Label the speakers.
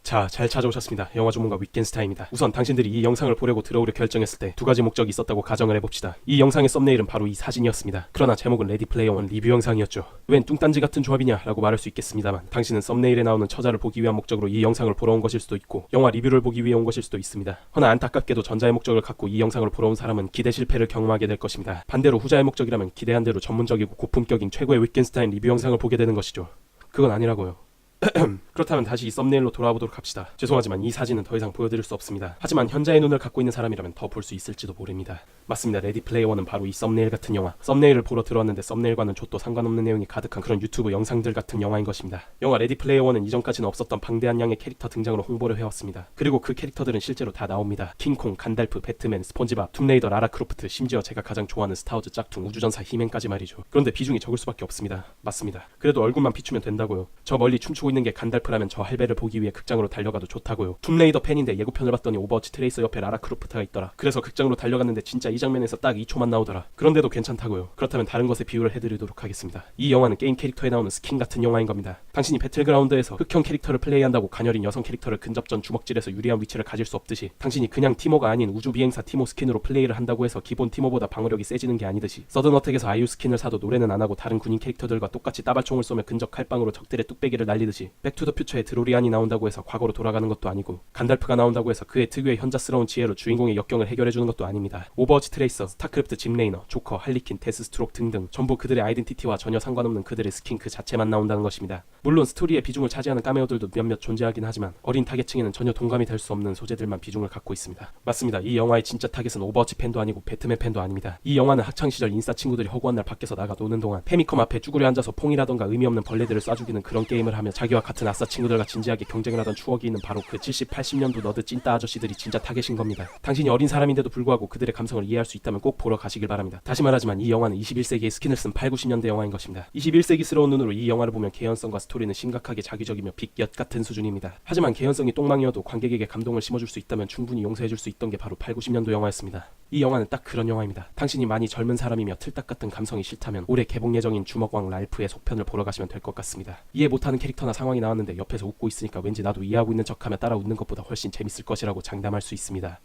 Speaker 1: 자, 잘 찾아오셨습니다. 영화 전문가 위켄스타입니다. 우선 당신들이 이 영상을 보려고 들어오려 결정했을 때 두 가지 목적이 있었다고 가정을 해봅시다. 이 영상의 썸네일은 바로 이 사진이었습니다. 그러나 제목은 레디 플레이어 원 리뷰 영상이었죠. 웬 뚱딴지 같은 조합이냐 라고 말할 수 있겠습니다만, 당신은 썸네일에 나오는 처자를 보기 위한 목적으로 이 영상을 보러 온 것일 수도 있고 영화 리뷰를 보기 위해 온 것일 수도 있습니다. 허나 안타깝게도 전자의 목적을 갖고 이 영상을 보러 온 사람은 기대 실패를 경험하게 될 것입니다. 반대로 후자의 목적이라면 기대한 대로 전문적이고 고품격인 최고의 위켄스타인 리뷰 영상을 보게 되는 것이죠. 그건 아니라고요. 그렇다면 다시 이 썸네일로 돌아오도록 합시다. 죄송하지만 이 사진은 더 이상 보여드릴 수 없습니다. 하지만 현자의 눈을 갖고 있는 사람이라면 더 볼 수 있을지도 모릅니다. 맞습니다. 레디 플레이어 원은 바로 이 썸네일 같은 영화. 썸네일을 보러 들어왔는데 썸네일과는 족도 상관없는 내용이 가득한 그런 유튜브 영상들 같은 영화인 것입니다. 영화 레디 플레이어 원은 이전까지는 없었던 방대한 양의 캐릭터 등장으로 홍보를 해왔습니다. 그리고 그 캐릭터들은 실제로 다 나옵니다. 킹콩, 간달프, 배트맨, 스폰지밥, 툼레이더, 라라 크로프트, 심지어 제가 가장 좋아하는 스타워즈 짝퉁, 우주전사 히맨까지 말이죠. 그런데 비중이 적을 수밖에 없습니다. 맞습니다. 그래도 얼굴만 비추면 된다고요. 저 멀리 춤추고 있는 게 간달프라면 저 할배를 보기 위해 극장으로 달려가도 좋다고요. 툼레이더 팬인데 예고편을 봤더니 오버워치 트레이서 옆에 라라 크로프트가 있더라. 그래서 극장으로 달려갔는데 진짜 이 장면에서 딱 2초만 나오더라. 그런데도 괜찮다고요. 그렇다면 다른 것에 비유를 해드리도록 하겠습니다. 이 영화는 게임 캐릭터에 나오는 스킨 같은 영화인 겁니다. 당신이 배틀그라운드에서 흑형 캐릭터를 플레이한다고 가녀린 여성 캐릭터를 근접전 주먹질에서 유리한 위치를 가질 수 없듯이, 당신이 그냥 티모가 아닌 우주 비행사 티모 스킨으로 플레이를 한다고 해서 기본 티모보다 방어력이 세지는 게 아니듯이, 서든어택에서 아이유 스킨을 사도 노래는 안 하고 다른 군인 캐릭터들과 똑같이 따발총을 쏘며 근접 칼빵으로 적들의 뚝배기를 날리듯이, 백투더퓨처에 드로리안이 나온다고 해서 과거로 돌아가는 것도 아니고, 간달프가 나온다고 해서 그의 특유의 현자스러운 지혜로 주인공의 역경을 해결해주는 것도 아닙니다. 오버워치 트레이서, 스타크래프트 짐 레이너, 조커, 할리퀸, 데스스트록 등등 전부 그들의 아이덴티티와 전혀 상관없는 그들의 스킨 그 자체만 나온다는 것입니다. 물론 스토리의 비중을 차지하는 카메오들도 몇몇 존재하긴 하지만 어린 타겟층에는 전혀 동감이 될 수 없는 소재들만 비중을 갖고 있습니다. 맞습니다. 이 영화의 진짜 타겟은 오버워치 팬도 아니고 배트맨 팬도 아닙니다. 이 영화는 학창시절 인싸 친구들이 허구한 날 밖에서 나가 노는 동안 페미컴 앞에 쭈그려 앉아서 퐁이라던가 의미 없는 벌레들을 쏴 죽이는 그런 게임을 하며 자기와 같은 아싸 친구들과 진지하게 경쟁을 하던 추억이 있는 바로 그 70, 80년도 너드 찐따 아저씨들이 진짜 타겟인 겁니다. 당신이 어린 사람인데도 불구하고 그들의 감성을 이해할 수 있다면 꼭 보러 가시길 바랍니다. 다시 말하지만 이 영화는 21세기의 스킨을 쓴 8, 90년대 영화인 것입니다. 21세기스러운 눈으로 이 영화를 보면 개연성과 스토리는 심각하게 자기적이며 빅엿 같은 수준입니다. 하지만 개연성이 똥망이어도 관객에게 감동을 심어줄 수 있다면 충분히 용서해줄 수 있던 게 바로 8, 90년도 영화였습니다. 이 영화는 딱 그런 영화입니다. 당신이 많이 젊은 사람이며 틀딱 같은 감성이 싫다면 올해 개봉 예정인 주먹왕 랄프의 속편을 보러 가시면 될 것 같습니다. 이해 못하는 캐릭터나 상황이 나왔는데 옆에서 웃고 있으니까 왠지 나도 이해하고 있는 척하며 따라 웃는 것보다 훨씬 재밌을 것이라고 장담할 수 있습니다.